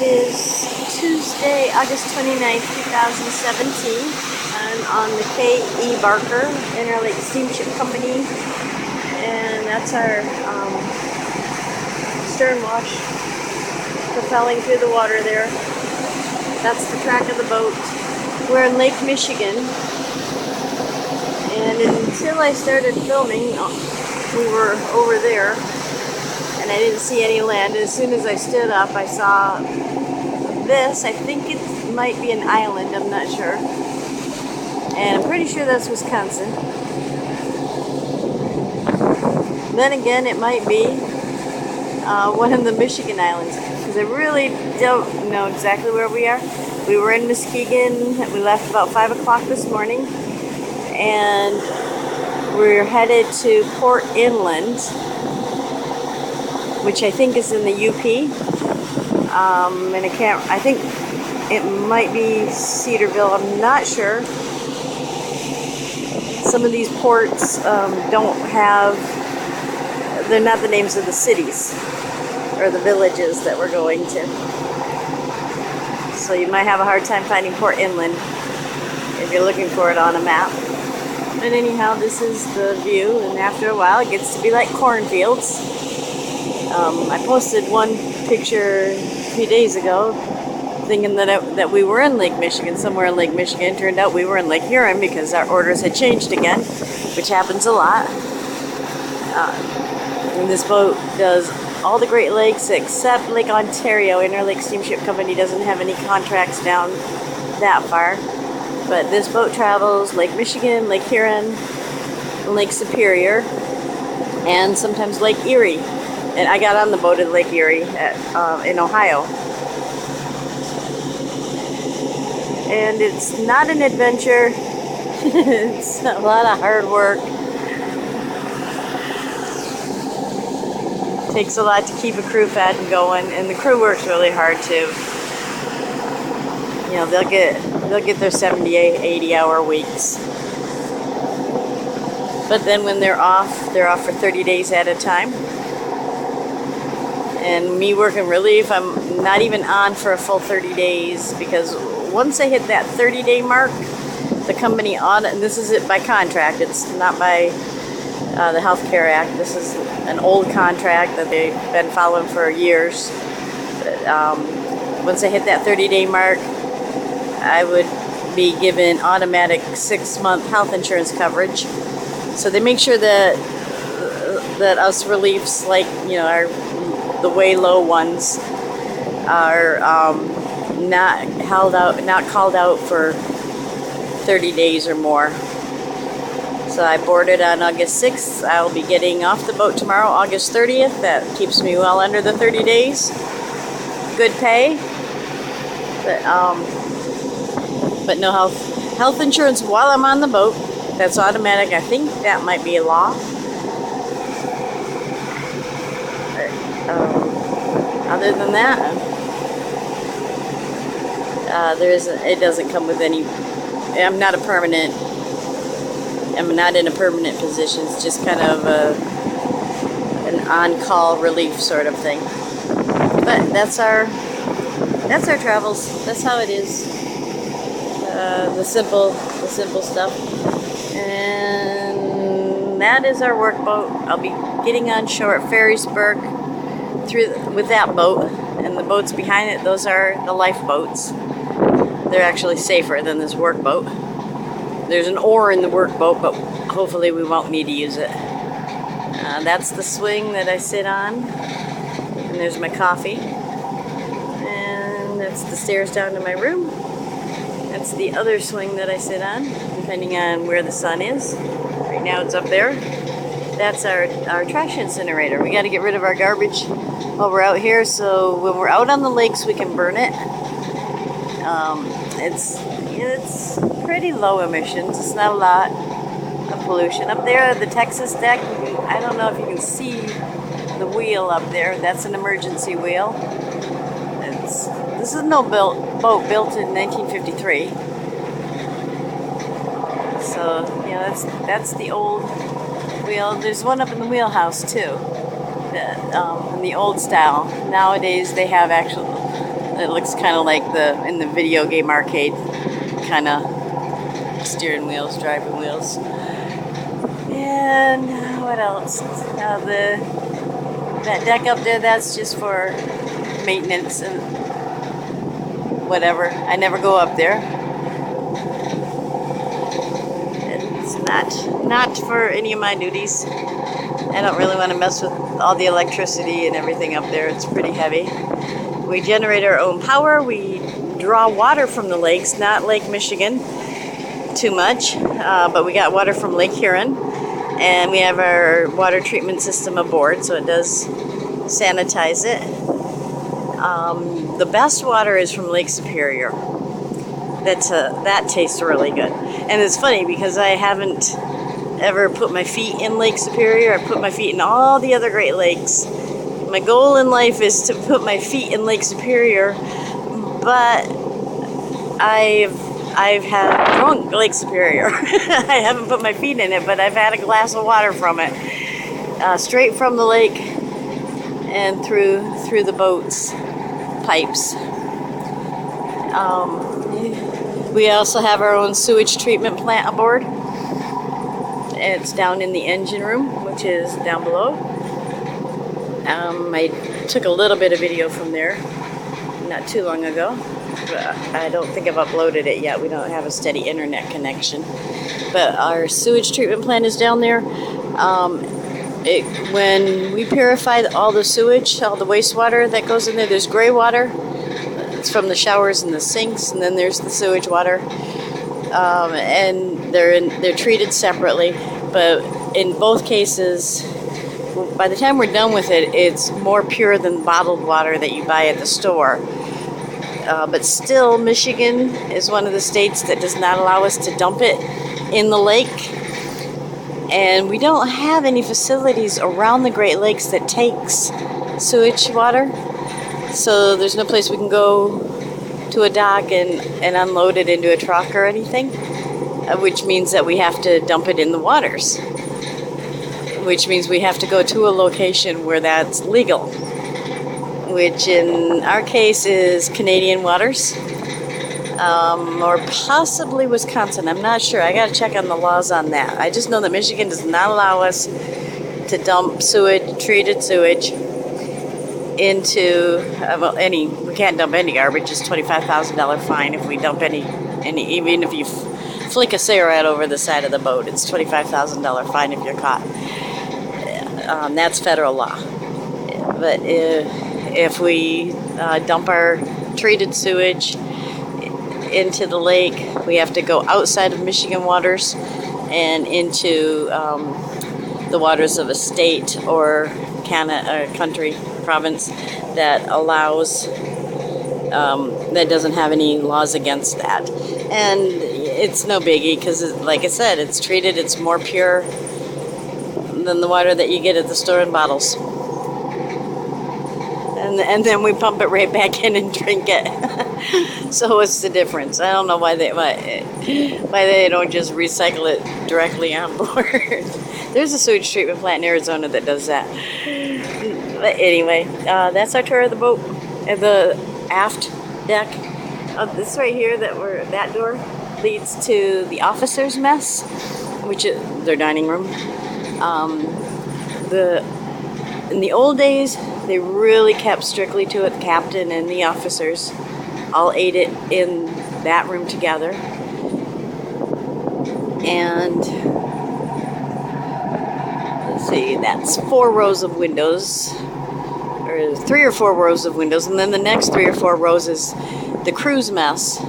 is Tuesday, August 29th, 2017. I'm on the K.E. Barker Interlake Steamship Company, and that's our stern wash propelling through the water there. That's the track of the boat. We're in Lake Michigan, and until I started filming, we were over there, and I didn't see any land. As soon as I stood up, I saw this. I think it might be an island, I'm not sure. And I'm pretty sure that's Wisconsin. Then again, it might be one of the Michigan islands, because I really don't know exactly where we are. We were in Muskegon. We left about 5 o'clock this morning, and we're headed to Port Inland, which I think is in the UP. And I think it might be Cedarville, I'm not sure. Some of these ports they're not the names of the cities or the villages that we're going to. So you might have a hard time finding Port Inland if you're looking for it on a map. But anyhow, this is the view, and after a while it gets to be like cornfields. I posted one picture a few days ago thinking that we were in Lake Michigan, somewhere in Lake Michigan. Turned out we were in Lake Huron because our orders had changed again, which happens a lot. And this boat does all the Great Lakes except Lake Ontario. Interlake Steamship Company doesn't have any contracts down that far. But this boat travels Lake Michigan, Lake Huron, Lake Superior, and sometimes Lake Erie. And I got on the boat at Lake Erie in Ohio. And it's not an adventure. It's a lot of hard work. It takes a lot to keep a crew fed and going, and the crew works really hard too. You know, they'll get their 70, 80-hour weeks. But then when they're off for 30 days at a time. And me working relief, I'm not even on for a full 30 days, because once I hit that 30-day mark, the company audit, and this is it by contract, it's not by the Health Care Act. This is an old contract that they've been following for years. Once I hit that 30-day mark, I would be given automatic 6-month health insurance coverage. So they make sure that us reliefs, like, you know, the way low ones, are not called out for 30 days or more. So I boarded on August 6th. I'll be getting off the boat tomorrow, August 30th. That keeps me well under the 30 days. Good pay, but no health insurance while I'm on the boat. That's automatic. I think that might be a law. Other than that, it doesn't come with any. I'm not in a permanent position. It's just kind of an on-call relief sort of thing. But that's our travels. That's how it is. The simple stuff. And that is our workboat. I'll be getting on shore at Ferrisburg with that boat, and the boats behind it, those are the lifeboats. They're actually safer than this workboat. There's an oar in the workboat, but hopefully we won't need to use it. That's the swing that I sit on, and there's my coffee, and that's the stairs down to my room. That's the other swing that I sit on, depending on where the sun is. Right now it's up there. That's our trash incinerator. We got to get rid of our garbage while we're out here, so when we're out on the lakes we can burn it. It's pretty low emissions. It's not a lot of pollution. Up there, the Texas deck, I don't know if you can see the wheel up there. That's an emergency wheel. This is no boat built in 1953. So, you know, that's the old wheel. There's one up in the wheelhouse too, in the old style. Nowadays they have actual It looks kind of like in the video game arcade kind of steering wheels, driving wheels. And what else? That deck up there, that's just for maintenance and whatever. I never go up there. It's not for any of my duties. I don't really want to mess with all the electricity and everything up there. It's pretty heavy. We generate our own power. We draw water from the lakes, not Lake Michigan too much, but we got water from Lake Huron, and we have our water treatment system aboard, so it does sanitize it. The best water is from Lake Superior. That tastes really good. And it's funny because I haven't ever put my feet in Lake Superior. I put my feet in all the other Great Lakes. My goal in life is to put my feet in Lake Superior, but I've drunk Lake Superior. I haven't put my feet in it, but I've had a glass of water from it, straight from the lake and through the boat's pipes. We also have our own sewage treatment plant aboard. It's down in the engine room, which is down below. I took a little bit of video from there not too long ago. I don't think I've uploaded it yet. We don't have a steady internet connection. But our sewage treatment plant is down there. When we purify all the sewage, all the wastewater that goes in there, there's gray water. It's from the showers and the sinks, and then there's the sewage water. And they're treated separately. But in both cases, by the time we're done with it, it's more pure than bottled water that you buy at the store. But still, Michigan is one of the states that does not allow us to dump it in the lake. And we don't have any facilities around the Great Lakes that takes sewage water. So there's no place we can go to a dock and unload it into a truck or anything, which means that we have to dump it in the waters, which means we have to go to a location where that's legal, which in our case is Canadian waters, or possibly Wisconsin. I'm not sure. I got to check on the laws on that. I just know that Michigan does not allow us to dump treated sewage into we can't dump any garbage. It's $25,000 fine if we dump any even if you flick a cigarette over the side of the boat. It's $25,000 fine if you're caught. That's federal law. But if we dump our treated sewage into the lake, we have to go outside of Michigan waters and into the waters of a state or country, province that allows, that doesn't have any laws against that. And it's no biggie because, like I said, it's treated, it's more pure than the water that you get at the store in bottles. And then we pump it right back in and drink it. So what's the difference? I don't know why they don't just recycle it directly on board. There's a sewage treatment plant in Arizona that does that. But anyway, that's our tour of the boat, the aft deck. This right here, that door leads to the officers' mess, which is their dining room. In the old days, they really kept strictly to it. The captain and the officers all ate it in that room together. And let's see, that's 4 rows of windows, or 3 or 4 rows of windows, and then the next 3 or 4 rows is the crew's mess.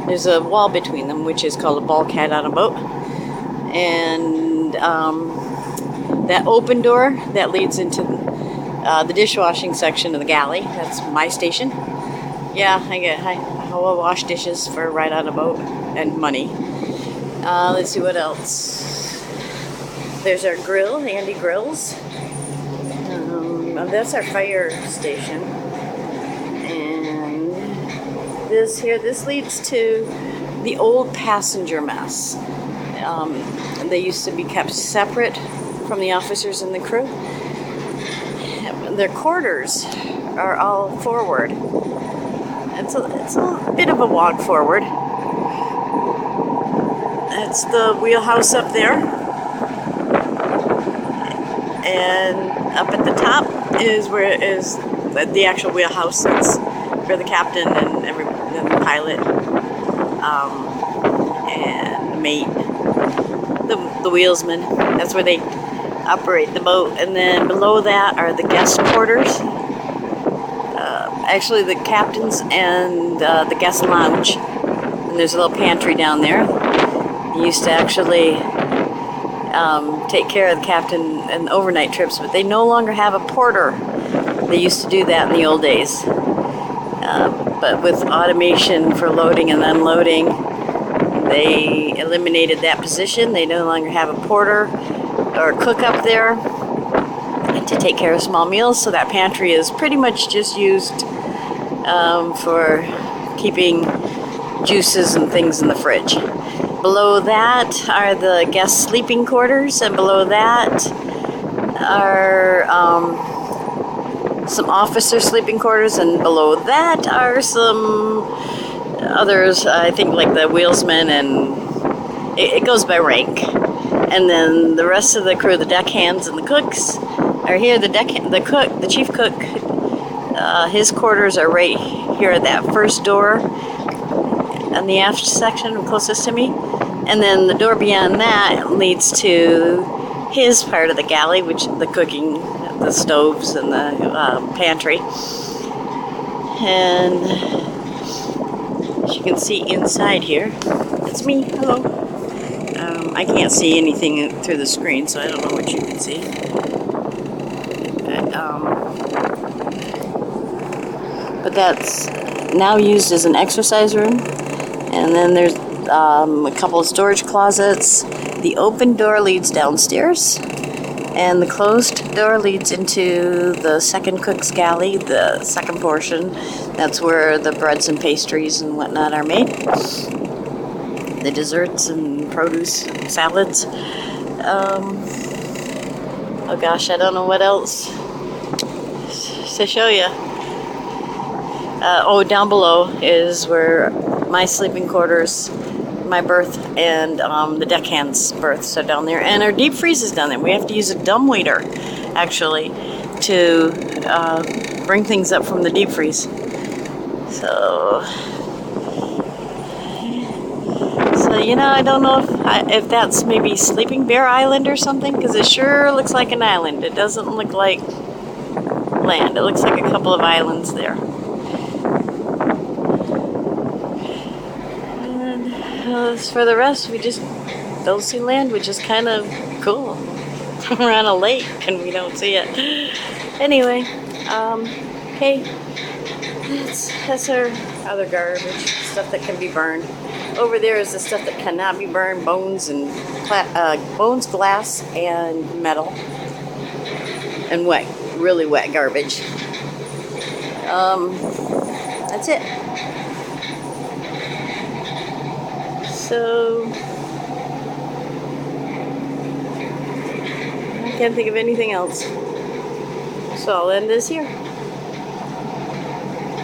There's a wall between them, which is called a bulkhead on a boat. And that open door that leads into the dishwashing section of the galley. That's my station. Yeah, I will wash dishes for a ride on a boat and money. Let's see what else. There's our grill, Andy Grills. That's our fire station. And this leads to the old passenger mess. They used to be kept separate from the officers and the crew. Their quarters are all forward. it's a bit of a walk forward. That's the wheelhouse up there. And up at the top is where is the actual wheelhouse. That's for the captain and the pilot, and the mate, the wheelsman. That's where they operate the boat. And then below that are the guest quarters. Actually, the captain's and the guest lounge. And there's a little pantry down there. He used to actually take care of the captain and overnight trips, but they no longer have a porter. They used to do that in the old days. But with automation for loading and unloading, they eliminated that position. They no longer have a porter or cook up there to take care of small meals, so that pantry is pretty much just used for keeping juices and things in the fridge. Below that are the guest sleeping quarters, and below that are some officer sleeping quarters, and below that are some others, I think, like the wheelsman, and it goes by rank. And then the rest of the crew, the deckhands and the cooks, are here. The chief cook, his quarters are right here at that first door in the aft section closest to me. And then the door beyond that leads to his part of the galley, which the cooking, the stoves and the pantry. And as you can see inside here, it's me. Hello. I can't see anything through the screen, so I don't know what you can see. But that's now used as an exercise room. And then there's a couple of storage closets. The open door leads downstairs, and the closed door leads into the second cook's galley, the second portion. That's where the breads and pastries and whatnot are made. The desserts and produce and salads. Oh gosh, I don't know what else to show you. Down below is where my sleeping quarters, my berth, and the deckhand's berth. So down there, and our deep freeze is down there. We have to use a dumbwaiter, actually, to bring things up from the deep freeze. So I don't know if that's maybe Sleeping Bear Island or something, because it sure looks like an island. It doesn't look like land. It looks like a couple of islands there. And as for the rest, we just don't see land, which is kind of cool. We're on a lake and we don't see it. Anyway, okay, that's our other garbage, stuff that can be burned. Over there is the stuff that cannot be burned: bones and glass, and metal, and wet, really wet garbage. That's it. So I can't think of anything else. So I'll end this here.